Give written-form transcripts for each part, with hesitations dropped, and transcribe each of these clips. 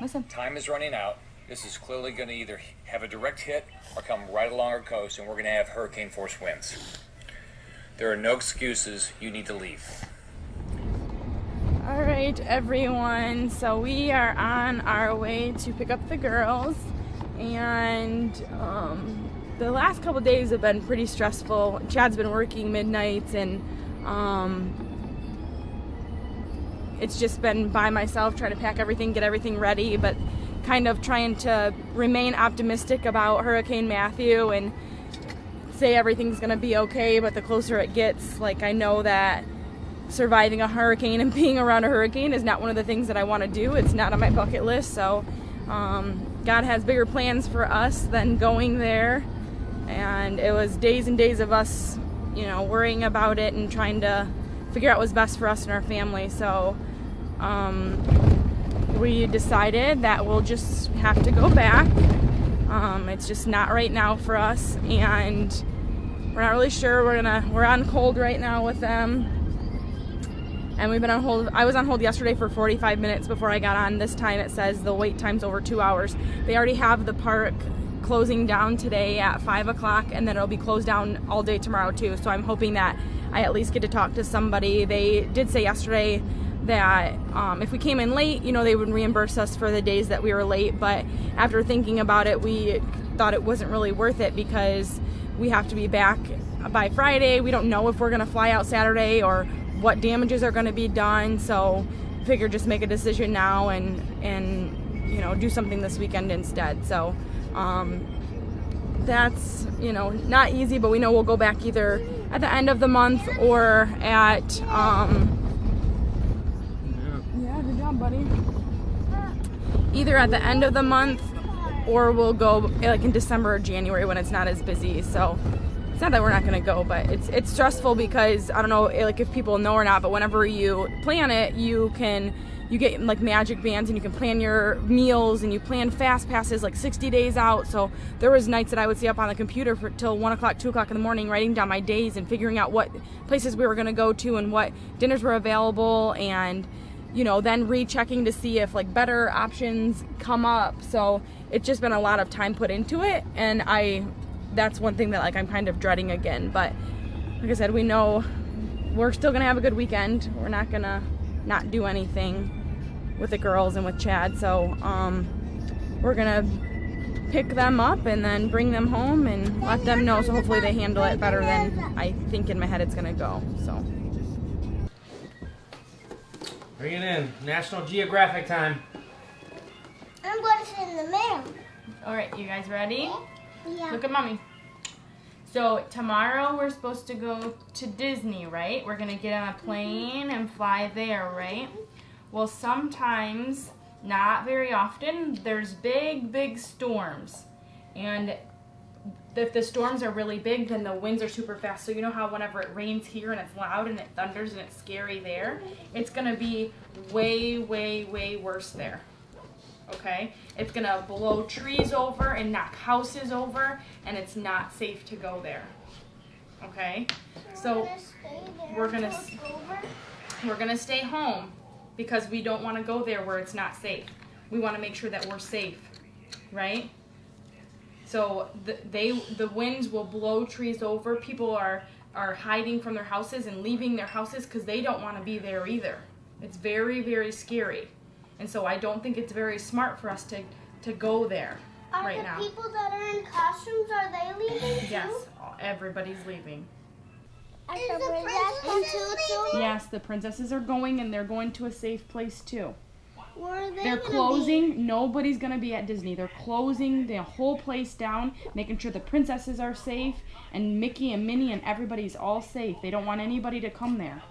Listen. Time is running out. This is clearly going to either have a direct hit or come right along our coast, and we're going to have hurricane force winds. There are no excuses. You need to leave. All right, everyone. So we are on our way to pick up the girls, and the last couple of days have been pretty stressful. Chad's been working midnights, and it's just been by myself trying to pack everything, get everything ready, but kind of trying to remain optimistic about Hurricane Matthew and say everything's going to be okay. But the closer it gets, like, I know that surviving a hurricane and being around a hurricane is not one of the things that I want to do. It's not on my bucket list. So God has bigger plans for us than going there. And it was days and days of us, worrying about it and trying to figure out what's best for us and our family. So we decided that we'll just have to go back. It's just not right now for us, and we're not really sure. We're on hold right now with them, and we've been on hold. I was on hold yesterday for 45 minutes before I got on. This time it says the wait time's over 2 hours. They already have the park closing down today at 5 o'clock, and then it'll be closed down all day tomorrow too. So I'm hoping that I at least get to talk to somebody. They did say yesterday that if we came in late, they would reimburse us for the days that we were late. But after thinking about it, we thought it wasn't really worth it because we have to be back by Friday. We don't know if we're going to fly out Saturday or what damages are going to be done. So figure just make a decision now and do something this weekend instead. So that's not easy, but we know we'll go back either at the end of the month or at good job, buddy. Either at the end of the month or we'll go like in December or January when it's not as busy. So it's not that we're not going to go, but it's stressful because I don't know like if people know or not, but whenever you plan it, you get like magic bands and you can plan your meals and you plan fast passes like 60 days out. So there was nights that I would stay up on the computer till 1 o'clock, 2 o'clock in the morning, writing down my days and figuring out what places we were going to go to and what dinners were available, and then rechecking to see if like better options come up. So it's just been a lot of time put into it, and that's one thing that like I'm kind of dreading again. But like I said, we know we're still gonna have a good weekend. We're not gonna not do anything with the girls and with Chad. So we're gonna pick them up and then bring them home and let them know. So hopefully they handle it better than I think in my head it's gonna go. So bring it in. National Geographic time. I'm going to sit in the middle. all right, you guys ready? Yeah. Look at mommy. So tomorrow we're supposed to go to Disney, right? We're gonna get on a plane and fly there, right? Well, sometimes, not very often, there's big storms. And if the storms are really big, then the winds are super fast. So you know how whenever it rains here and it's loud and it thunders and it's scary there? It's gonna be way worse there. Okay? It's gonna blow trees over and knock houses over, and it's not safe to go there. Okay? So we're gonna stay home because we don't want to go there where it's not safe. We want to make sure that we're safe, right? So the winds will blow trees over. People are hiding from their houses and leaving their houses because they don't want to be there either. It's very scary. And so I don't think it's very smart for us to go there right now. Are the people that are in costumes, are they leaving too? Yes, everybody's leaving. Is the princess leaving? Yes, the princesses are going, and they're going to a safe place too. Where are they They're gonna closing. Nobody's going to be at Disney. They're closing the whole place down, making sure the princesses are safe, and Mickey and Minnie and everybody's all safe. They don't want anybody to come there.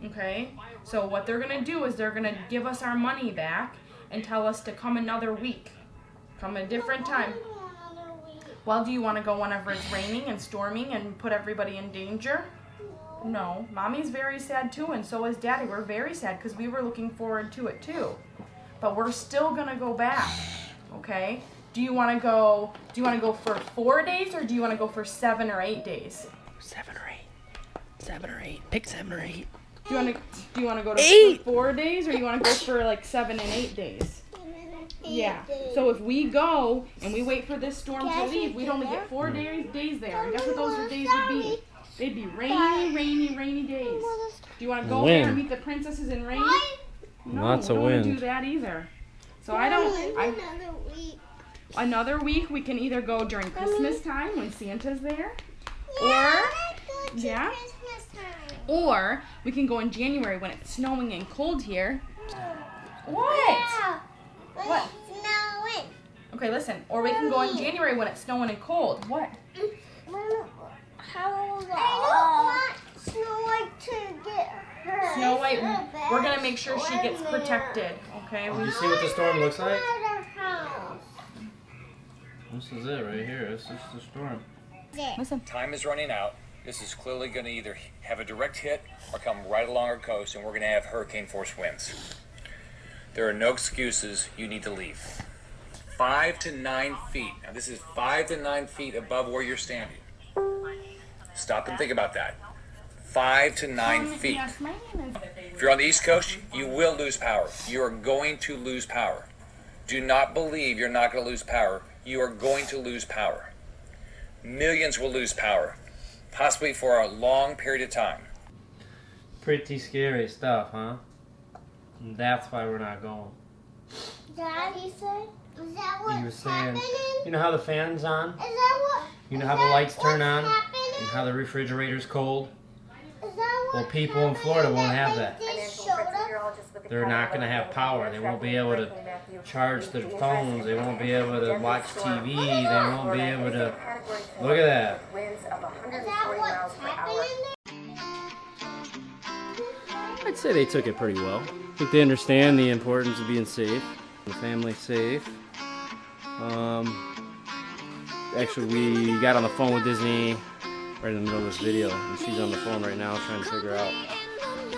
Okay? So what they're going to do is they're going to give us our money back and tell us to come another week. Come a different time. Well, do you want to go whenever it's raining and storming and put everybody in danger? No. Mommy's very sad too, and so is Daddy. We're very sad because we were looking forward to it too. But we're still going to go back. Okay? Do you want to go for 4 days, or do you want to go for 7 or 8 days? 7 or 8. 7 or 8. Pick 7 or 8. Do you want to go to 4 days, or you want to go for like 7 and 8 days? Yeah. So if we go and we wait for this storm to leave, we'd only get 4 days there. And guess what those days would be? They'd be rainy days. Do you want to go there and meet the princesses in rain? No, Lots of don't wind. do that either. So another week we can either go during Christmas time when Santa's there, or we can go in January when it's snowing and cold here. What? What? Snowing. Okay, listen. Or we can go in January when it's snowing and cold. What? I don't want Snow White to get hurt. Snow White, we're gonna make sure she gets protected. Okay. You see what the storm looks like? House. This is it right here. This is the storm. Listen. Time is running out. This is clearly going to either have a direct hit or come right along our coast, and we're going to have hurricane force winds. There are no excuses. You need to leave. 5 to 9 feet. Now this is 5 to 9 feet above where you're standing. Stop and think about that. 5 to 9 feet. Yes, my name is. If you're on the East Coast, you will lose power. You are going to lose power. Do not believe you're not going to lose power. You are going to lose power. Millions will lose power, possibly for a long period of time. Pretty scary stuff, huh? And that's why we're not going. Daddy said, is that what's You were saying, happening? you know how the fan's on? Is that what? You know how the lights turn on? Happening? And how the refrigerator's cold? Is that Well, what's people in happening Florida won't that have they that. just showed us? They're not going to have power. They won't be able to charge their phones. They won't be able to watch TV. They won't be able to... Look at that. Is that what's happening? I'd say they took it pretty well. I think they understand the importance of being safe, the family safe. Actually, we got on the phone with Disney right in the middle of this video, and she's on the phone right now trying to figure out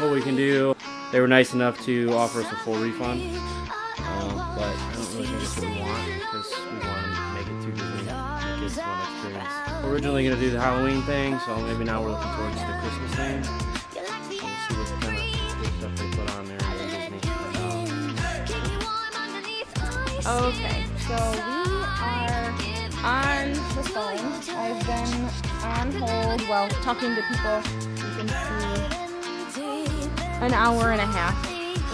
what we can do. They were nice enough to offer us a full refund, but I don't really think it's what we want because we want to make it to Disney. The kids want to experience. We're originally going to do the Halloween thing, so maybe now we're looking towards the Christmas thing. So we'll see what kind of stuff they put on there in Disney. Okay, so we are on the phone. I've been on hold while talking to people. You can see an hour and a half.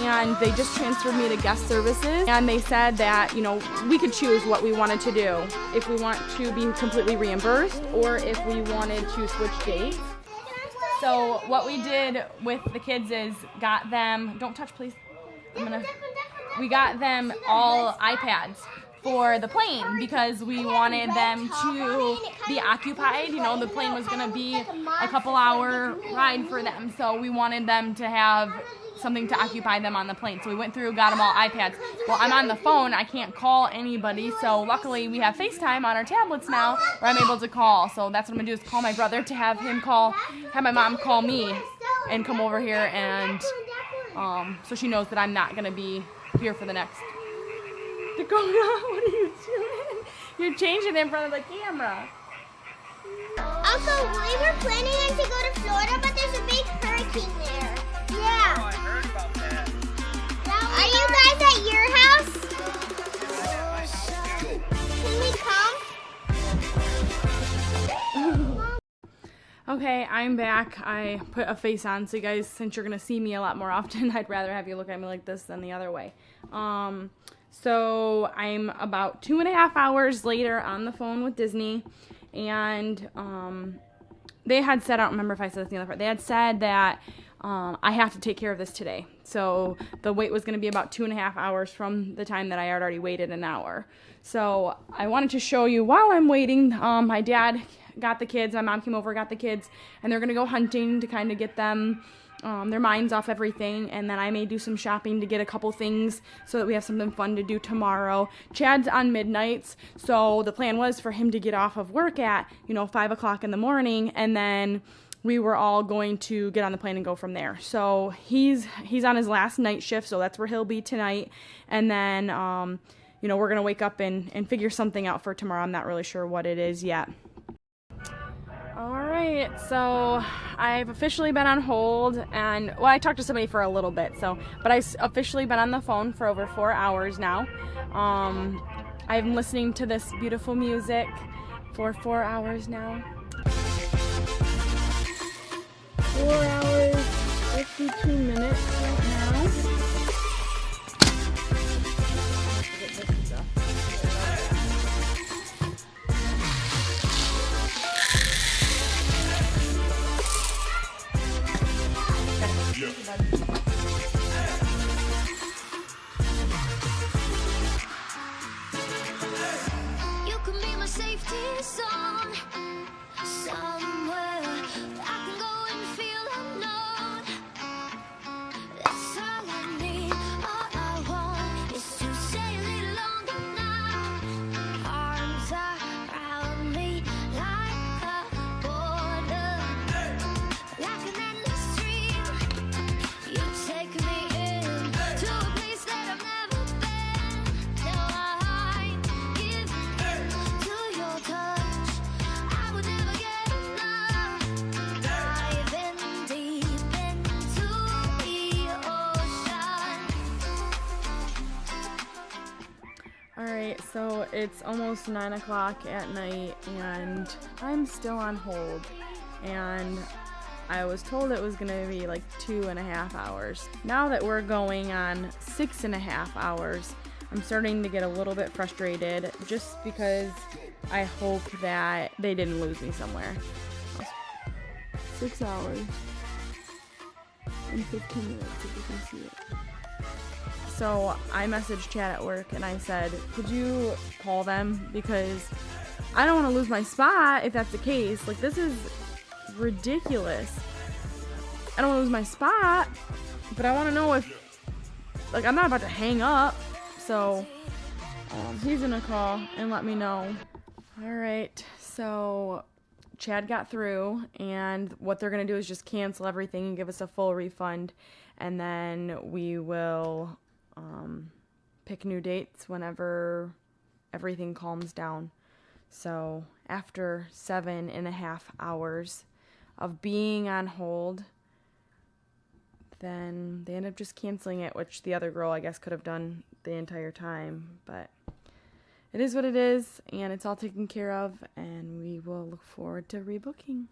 And they just transferred me to guest services. And they said that, you know, we could choose what we wanted to do. If we want to be completely reimbursed or if we wanted to switch dates. So what we did with the kids is got them, don't touch please. We got them all iPads for the plane because we wanted them to be occupied. You know, the plane was going to be a couple-hour ride for them, so we wanted them to have something to occupy them on the plane. So we went through, got them all iPads. Well, I'm on the phone. I can't call anybody, so luckily we have FaceTime on our tablets now where I'm able to call. So that's what I'm going to do is call my brother to have him call, have my mom call me and come over here and so she knows that I'm not going to be here for the next... Dakota, what are you doing? You're changing in front of the camera. Uncle, we were planning to go to Florida, but there's a big hurricane there. Yeah. Oh, I heard about that. Are you guys at your house? Can we come? Okay, I'm back. I put a face on, so you guys, since you're going to see me a lot more often, I'd rather have you look at me like this than the other way. So I'm about 2.5 hours later on the phone with Disney, and they had said, I don't remember if I said this in the other part, they had said that I have to take care of this today. So the wait was going to be about 2.5 hours from the time that I had already waited an hour. So I wanted to show you while I'm waiting, my dad got the kids, my mom came over, got the kids, and they're going to go hunting to kind of get them their minds off everything, and then I may do some shopping to get a couple things so that we have something fun to do tomorrow. Chad's on midnights, so the plan was for him to get off of work at, 5 o'clock in the morning, and then we were all going to get on the plane and go from there. So he's on his last night shift, so that's where he'll be tonight, and then we're going to wake up and figure something out for tomorrow. I'm not really sure what it is yet. All right. Alright, so I've officially been on hold, and well, I talked to somebody for a little bit, but I've officially been on the phone for over 4 hours now. I'm listening to this beautiful music for 4 hours now. 4 hours, 52 minutes right now. You can be my safety zone, somewhere I can go and feel unknown. That's all I need, all I want is to stay a little longer now. Arms around me like a border, like an endless dream. You take me in to a place that I've never been. Now I give in to your touch. I would never get enough. Diving deep into the ocean. Alright, so it's almost 9 o'clock at night, and I'm still on hold. And I was told it was gonna be like 2.5 hours. Now that we're going on 6.5 hours, I'm starting to get a little bit frustrated just because I hope that they didn't lose me somewhere. 6 hours and 15 minutes, if you can see it. So I messaged Chad at work and I said, could you call them? Because I don't want to lose my spot if that's the case. Like, this is ridiculous. I don't want to lose my spot, but I want to know if, like, I'm not about to hang up. So he's gonna call and let me know. Alright, so Chad got through, and what they're gonna do is just cancel everything and give us a full refund, and then we will pick new dates whenever everything calms down. So after 7.5 hours of being on hold, then they end up just canceling it, which the other girl, I guess, could have done the entire time. But it is what it is, and it's all taken care of, and we will look forward to rebooking.